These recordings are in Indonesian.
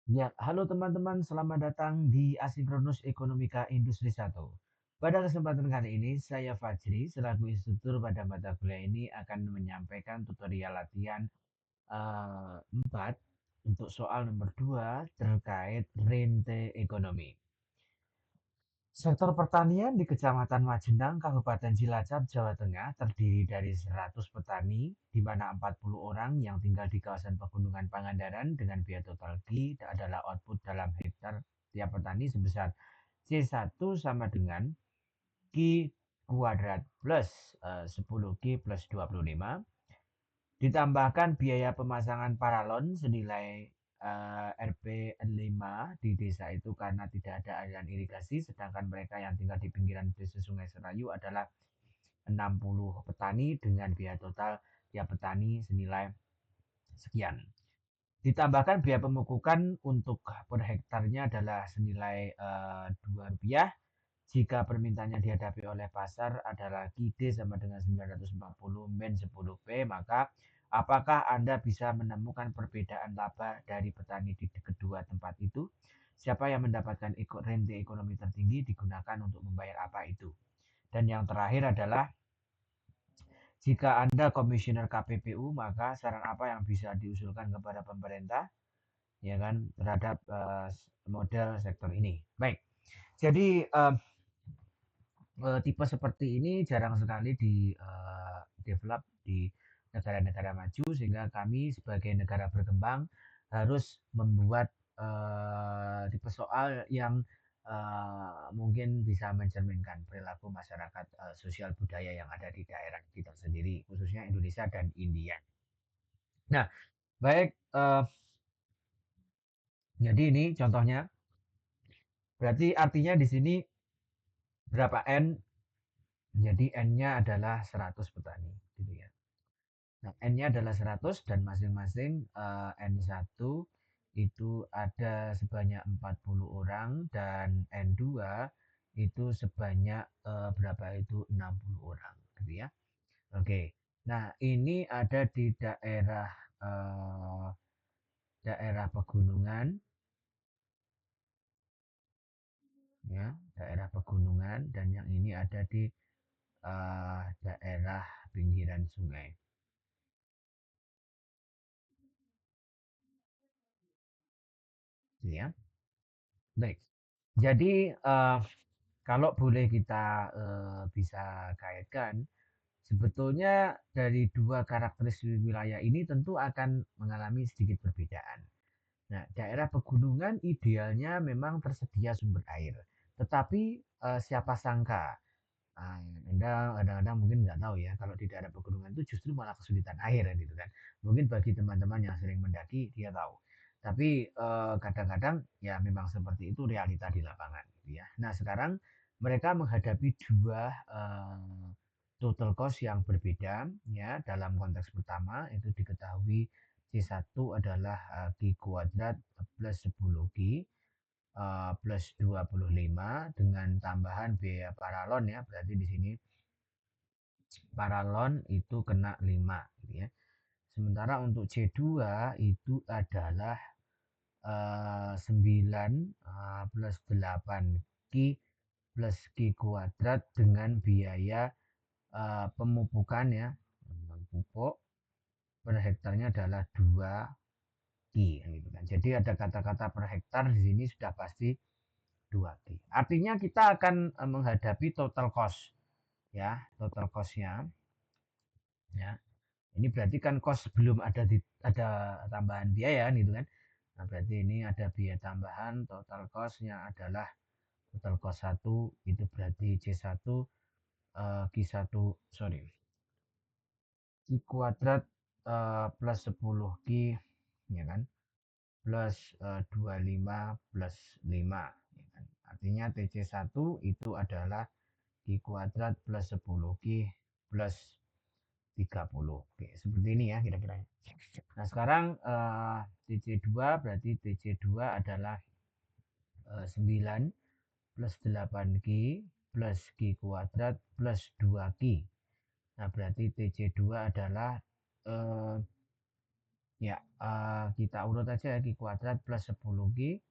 Ya, halo teman-teman, selamat datang di Asinkronus Ekonomika Industri 1. Pada kesempatan kali ini, saya Fajri, selaku instruktur pada mata kuliah ini akan menyampaikan tutorial latihan 4 untuk soal nomor 2 terkait rente ekonomi. Sektor pertanian di Kecamatan Majenang, Kabupaten Cilacap, Jawa Tengah terdiri dari 100 petani, di mana 40 orang yang tinggal di kawasan Pegunungan Pangandaran dengan biaya total Q adalah output dalam hektar tiap petani sebesar C1 sama dengan Q kuadrat plus 10 Q plus 25 ditambahkan biaya pemasangan paralon senilai Rp5 di desa itu karena tidak ada aliran irigasi, sedangkan mereka yang tinggal di pinggiran desa Sungai Serayu adalah 60 petani dengan biaya total tiap petani senilai sekian. Ditambahkan biaya pemupukan untuk per hektarnya adalah senilai Rp2. Jika permintaannya dihadapi oleh pasar adalah KID sama dengan 940 min 10P, maka apakah Anda bisa menemukan perbedaan laba dari petani di kedua tempat itu? Siapa yang mendapatkan rente ekonomi tertinggi digunakan untuk membayar apa itu? Dan yang terakhir adalah jika Anda komisioner KPPU, maka saran apa yang bisa diusulkan kepada pemerintah ya kan terhadap model sektor ini? Baik. Jadi tipe seperti ini jarang sekali di develop di negara-negara maju sehingga kami sebagai negara berkembang harus membuat tipe soal yang mungkin bisa mencerminkan perilaku masyarakat sosial budaya yang ada di daerah kita sendiri, khususnya Indonesia dan India. Nah, baik, jadi ini contohnya. Berarti artinya di sini berapa N? Jadi N-nya adalah 100 petani, gitu ya. Nah, N-nya adalah 100 dan masing-masing N1 itu ada sebanyak 40 orang dan N2 itu sebanyak berapa itu 60 orang, gitu ya. Oke. Nah, ini ada di eh, daerah pegunungan ya, daerah pegunungan dan yang ini ada di daerah pinggiran sungai, ya. Baik. Jadi kalau boleh kita bisa kaitkan, sebetulnya dari dua karakteristik wilayah ini tentu akan mengalami sedikit perbedaan. Nah, daerah pegunungan idealnya memang tersedia sumber air, tetapi siapa sangka Anda kadang-kadang mungkin nggak tahu ya, kalau di daerah pegunungan itu justru malah kesulitan air gitu kan. Mungkin bagi teman-teman yang sering mendaki dia tahu. Tapi kadang-kadang ya memang seperti itu realita di lapangan gitu ya. Nah, sekarang mereka menghadapi dua total cost yang berbeda ya. Dalam konteks pertama itu diketahui C1 adalah Q kuadrat plus 10 Q plus 25 dengan tambahan biaya paralon ya. Berarti di sini paralon itu kena 5 gitu ya. Sementara untuk C2 itu adalah 9 plus 8 Q plus Q kuadrat dengan biaya pemupukan ya. Pupuk per hektarnya adalah 2 Q gitu kan. Jadi ada kata-kata per hektar di sini sudah pasti 2 Q. Artinya kita akan menghadapi total cost ya, total cost-nya ya. Ini berarti kan cost belum ada tambahan biaya gitu kan. Nah, berarti ini ada biaya tambahan, total cost-nya adalah total cost 1 itu berarti C1 Q1 sorry. Q kuadrat plus 10 Q ya kan. Plus 25 plus 5 ya kan. Artinya TC1 itu adalah Q kuadrat plus 10 Q plus 30. Oke, seperti ini ya kira-kira. Nah, sekarang TC2 berarti TC2 adalah 9 plus 8Q plus Q kuadrat plus 2Q. Nah, berarti TC2 adalah eh, Ya, kita urut aja ya, Q kuadrat plus 10Q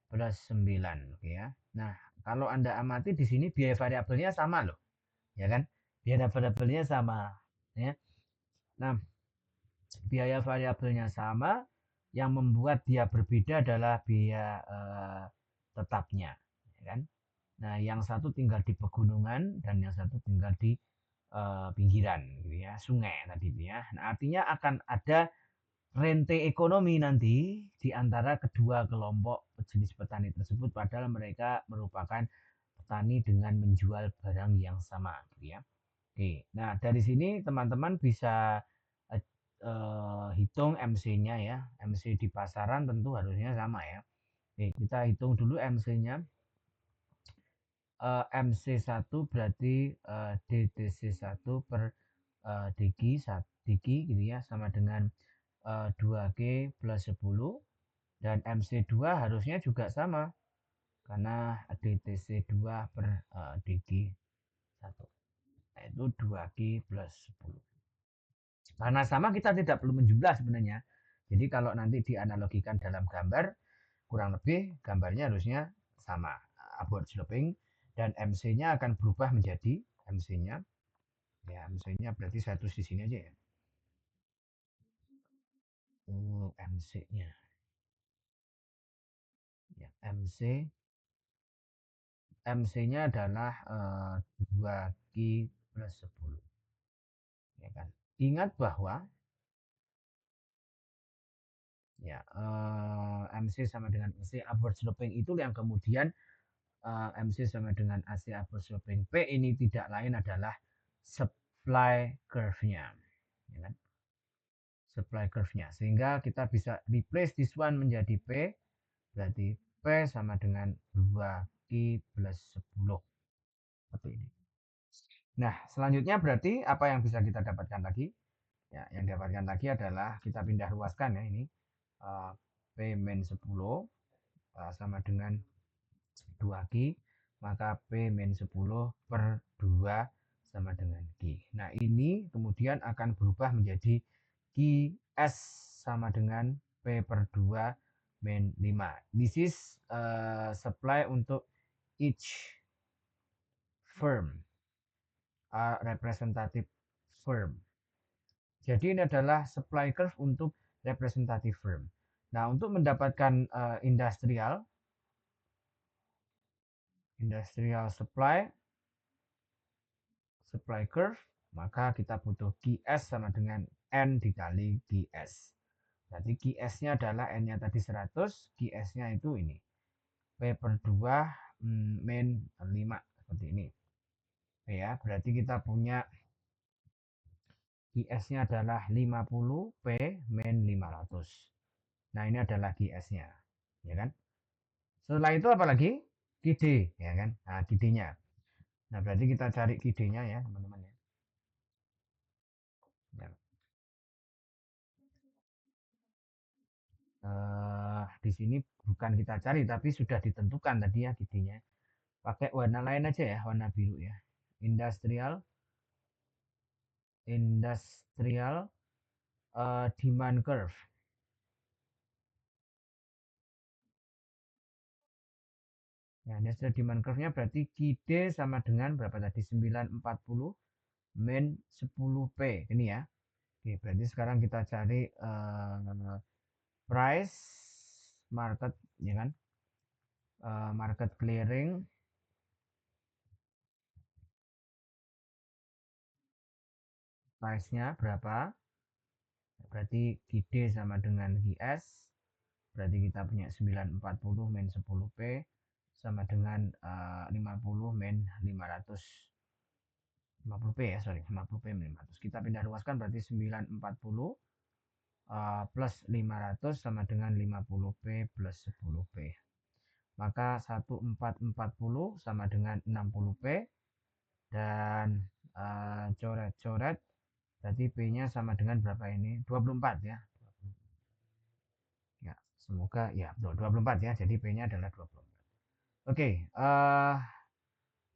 plus 9. Oke ya. Nah, kalau Anda amati di sini biaya variabelnya sama loh. Ya kan? Biaya variabelnya sama. Ya. Nah, biaya variabelnya sama, yang membuat dia berbeda adalah biaya tetapnya. Ya kan? Nah, yang satu tinggal di pegunungan dan yang satu tinggal di pinggiran, gitu ya, sungai tadi itu ya. Nah, artinya akan ada rente ekonomi nanti di antara kedua kelompok jenis petani tersebut, padahal mereka merupakan petani dengan menjual barang yang sama, gitu ya. Oke, nah dari sini teman-teman bisa eh, hitung MC-nya ya. MC di pasaran tentu harusnya sama ya. Oke, kita hitung dulu MC-nya. MC1 berarti DTC1 per DQ gitu ya, sama dengan 2G plus 10, dan MC2 harusnya juga sama karena DTC2 per DQ1, yaitu 2G plus 10. Karena sama, kita tidak perlu menjumlah sebenarnya. Jadi kalau nanti dianalogikan dalam gambar, kurang lebih gambarnya harusnya sama, upward sloping, dan MC-nya akan berubah menjadi MC-nya. Ya, MC-nya berarti saya tulis di sini aja ya. MC-nya. Ya, MC-nya adalah 2Q plus 10. Ya kan? Ingat bahwa ya, MC sama dengan MC upward sloping itu yang kemudian MC sama dengan AC upward sloping P ini tidak lain adalah supply curve-nya. Ya kan? Supply curve-nya. Sehingga kita bisa replace this one menjadi P, berarti P sama dengan 2Q plus 10. Seperti ini. Nah, selanjutnya berarti apa yang bisa kita dapatkan lagi? Ya, yang dapatkan lagi adalah kita pindah ruaskan ya ini. P min 10 sama dengan 2Q, maka P min 10 per 2 sama dengan Q. Nah, ini kemudian akan berubah menjadi QS sama dengan P per 2 min 5. This is supply untuk each firm, representative firm. Jadi ini adalah supply curve untuk representative firm. Nah, untuk mendapatkan industrial supply curve, maka kita butuh QS sama dengan N dikali QS. Berarti QS-nya adalah N-nya tadi 100, QS-nya itu ini. P per 2 min 5, seperti ini. Ya, berarti kita punya QS-nya adalah 50 P min 500. Nah, ini adalah QS-nya. Ya kan? Setelah itu apa lagi? QD, ya kan? Nah, QD-nya. Nah, berarti kita cari QD-nya ya, teman-teman ya. Ya. Di sini bukan kita cari, tapi sudah ditentukan tadi ya QD-nya. Pakai warna lain aja ya, warna biru ya. Industrial demand curve. Nah, industrial demand curve-nya berarti QD sama dengan berapa tadi? 940 min 10P. Ini ya. Oke, berarti sekarang kita cari price market, ya kan? Market clearing price-nya berapa? Berarti QD sama dengan QS. Berarti kita punya 940 min 10P sama dengan 50 min 500. 50P ya, sorry, 50P min 500. Kita pindah ruaskan berarti 940 plus 500 sama dengan 50P plus 10P. Maka 1440 sama dengan 60P, dan coret-coret berarti P-nya sama dengan berapa ini? 24 ya. Ya, semoga ya 24 ya. Jadi P-nya adalah 24. Oke,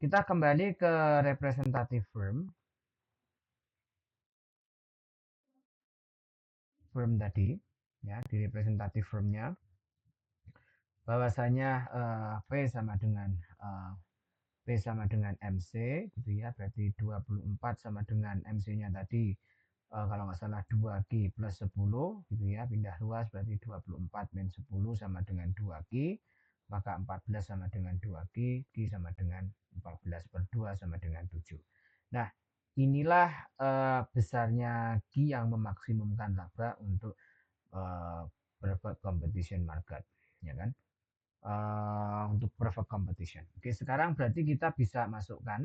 kita kembali ke representative firm. firm tadi, ya, di representative firmnya, bahwasanya P sama dengan P sama dengan MC gitu ya, berarti 24 sama dengan MC-nya tadi kalau nggak salah 2Q plus 10 gitu ya, pindah ruas berarti 24 min 10 sama dengan 2Q, maka 14 sama dengan 2Q, Q sama dengan 14 per 2 sama dengan 7. Nah, inilah besarnya Q yang memaksimumkan laba untuk private competition market, ya kan? Untuk private competition. Oke, sekarang berarti kita bisa masukkan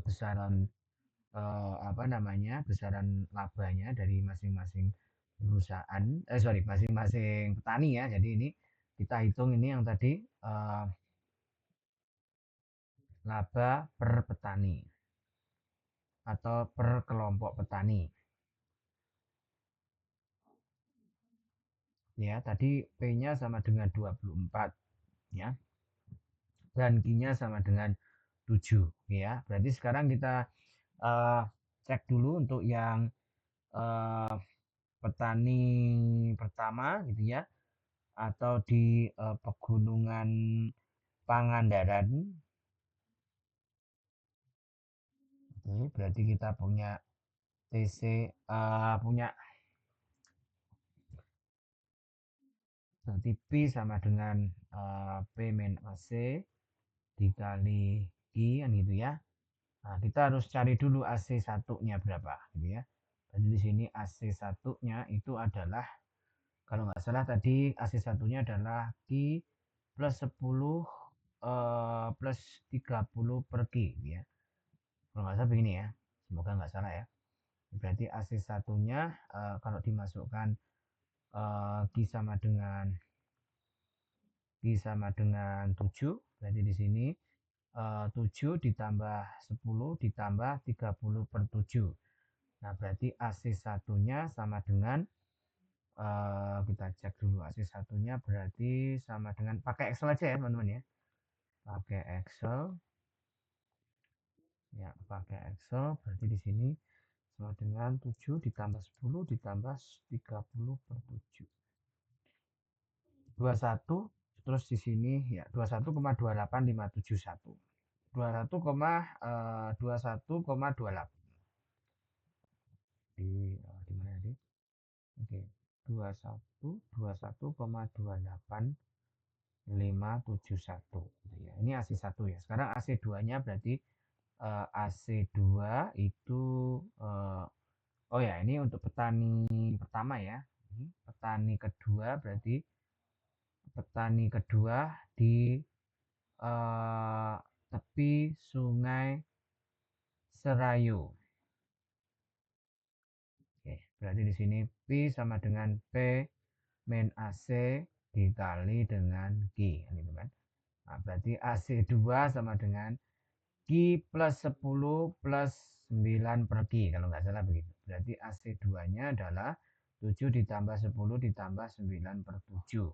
besaran apa namanya, besaran labanya dari masing-masing perusahaan, sorry, masing-masing petani ya. Jadi ini kita hitung ini yang tadi laba per petani atau per kelompok petani. Ya, tadi P-nya sama dengan 24 ya. Dan Q-nya sama dengan 7 ya. Berarti sekarang kita cek dulu untuk yang petani pertama gitu ya, atau di pegunungan Pangandaran. Ini berarti kita punya TC punya berarti P sama dengan P min AC dikali I kan gitu ya. Nah, kita harus cari dulu AC satunya berapa gitu ya. Jadi di sini AC satunya itu adalah kalau nggak salah tadi AC satunya adalah Q plus 10 plus 30 per Q ya. Kalau nggak salah begini ya. Semoga nggak salah ya. Berarti AC satunya kalau dimasukkan Q sama dengan Q sama dengan 7, berarti di sini 7 ditambah 10 ditambah 30 per 7. Nah, berarti AC satunya sama dengan kita cek dulu AC satunya berarti sama dengan pakai Excel aja ya teman-teman ya. Pakai Excel. Ya, pakai Excel berarti di sini sama dengan 7 ditambah 10 ditambah 30 per 7. 21 terus di sini ya 21,28571. 21,28 di mana tadi? Oke, 21,28571 gitu ya. Ini AC1 ya. Sekarang AC2-nya berarti AC2 itu oh ya, ini untuk petani pertama ya. Ini petani kedua berarti petani kedua di tepi Sungai Serayu. Oke, berarti di sini P sama dengan P min AC dikali dengan Q, gitu kan. Nah, berarti AC2 sama dengan Q plus 10 plus 9 per Q, kalau nggak salah begitu. Berarti AC2-nya adalah 7 ditambah 10 ditambah 9 per 7.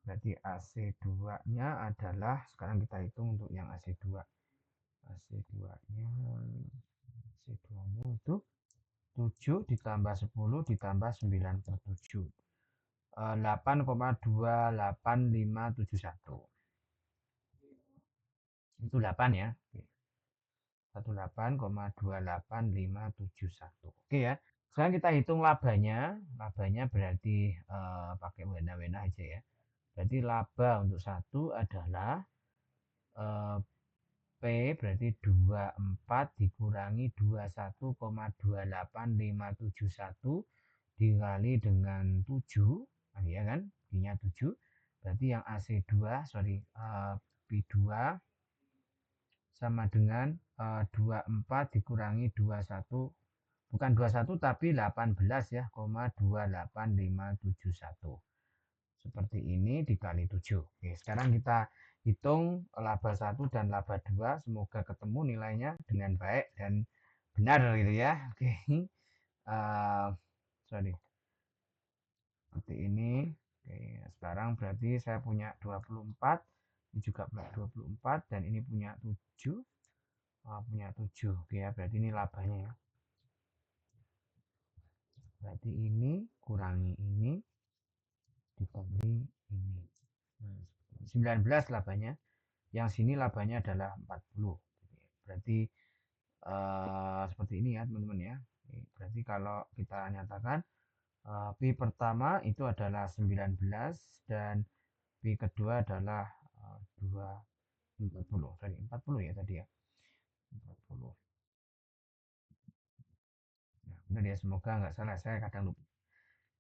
Berarti AC2-nya adalah, sekarang kita hitung untuk yang AC2. AC2-nya itu 7 ditambah 10 ditambah 9 per 7. 8,28571. Itu 8 ya. 18,28571. Oke ya. Sekarang kita hitung labanya. Labanya berarti pakai wena-wena aja ya. Berarti laba untuk satu adalah P berarti 24 dikurangi 21,28571 dikali dengan 7, nah, ya kan? Q-nya 7. Berarti yang AC2, sorry, P2 sama dengan 24 dikurangi 21, bukan 21 tapi 18 ya, 28571. Seperti ini dikali 7. Oke, sekarang kita hitung laba 1 dan laba 2, semoga ketemu nilainya dengan baik dan benar gitu ya. Oke. Sorry. Seperti ini. Oke, sekarang berarti saya punya 24, ini juga punya 24 dan ini punya 7. Punya 7. Oke ya, berarti ini labanya ya. Berarti ini kurangi ini dikali ini. Nah, 19 labanya. Yang sini labanya adalah 40. Berarti seperti ini ya teman-teman ya. Berarti kalau kita nyatakan pi pertama itu adalah 19 dan pi kedua adalah 2 40. Sorry, 40 ya tadi ya. 40. Nah, benar ya, semoga nggak salah. Saya kadang lupa.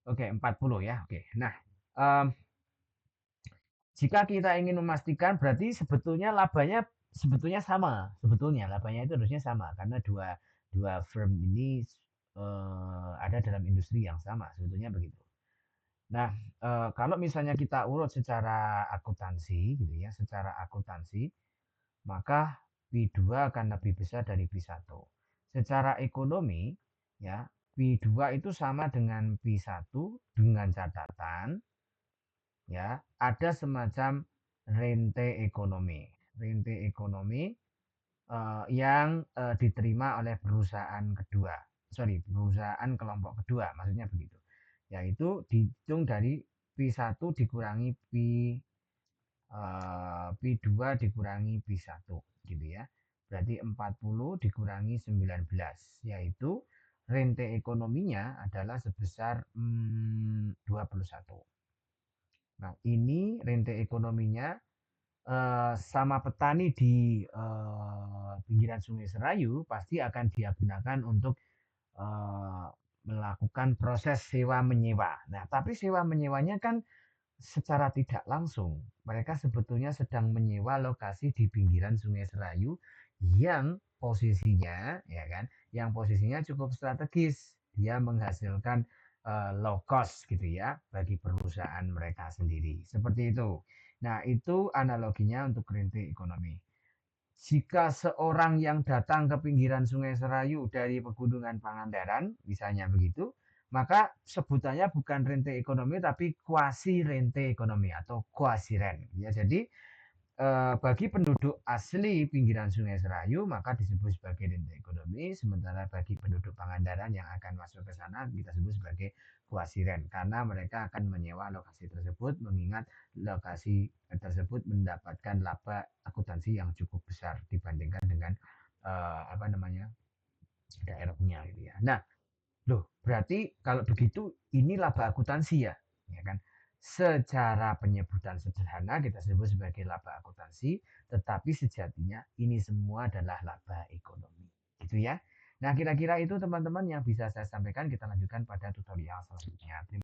Oke, 40 ya. Oke. Nah, em, jika kita ingin memastikan berarti sebetulnya labanya sebetulnya sama. Sebetulnya labanya itu harusnya sama karena dua dua firm ini ada dalam industri yang sama. Sebetulnya begitu. Nah, kalau misalnya kita urut secara akuntansi gitu ya, secara akuntansi, maka P2 akan lebih besar dari P1. Secara ekonomi, ya, P2 itu sama dengan P1 dengan catatan ya, ada semacam rente ekonomi. Rente ekonomi yang diterima oleh perusahaan kedua. Sorry, perusahaan kelompok kedua, maksudnya begitu. Yaitu dihitung dari P1 dikurangi P2 dikurangi P1 gitu ya. Berarti 40 dikurangi 19 yaitu rente ekonominya adalah sebesar 21. Nah, ini rente ekonominya sama petani di pinggiran Sungai Serayu pasti akan dia gunakan untuk eh, melakukan proses sewa menyewa. Nah, tapi sewa menyewanya kan secara tidak langsung mereka sebetulnya sedang menyewa lokasi di pinggiran Sungai Serayu yang posisinya ya kan, yang posisinya cukup strategis. Dia menghasilkan low cost gitu ya bagi perusahaan mereka sendiri. Seperti itu. Nah, itu analoginya untuk rente ekonomi. Jika seorang yang datang ke pinggiran Sungai Serayu dari Pegunungan Pangandaran, misalnya begitu, maka sebutannya bukan rente ekonomi tapi kuasi rente ekonomi atau kuasi rent. Ya, jadi bagi penduduk asli pinggiran Sungai Serayu maka disebut sebagai rente ekonomi, sementara bagi penduduk Pangandaran yang akan masuk ke sana kita sebut sebagai kuasiren karena mereka akan menyewa lokasi tersebut mengingat lokasi tersebut mendapatkan laba akuntansi yang cukup besar dibandingkan dengan apa namanya daerahnya gitu ya. Nah, loh, berarti kalau begitu ini laba akuntansi ya, ya kan? Secara penyebutan sederhana kita sebut sebagai laba akuntansi, tetapi sejatinya ini semua adalah laba ekonomi, gitu ya. Nah, kira-kira itu teman-teman yang bisa saya sampaikan. Kita lanjutkan pada tutorial selanjutnya. Terima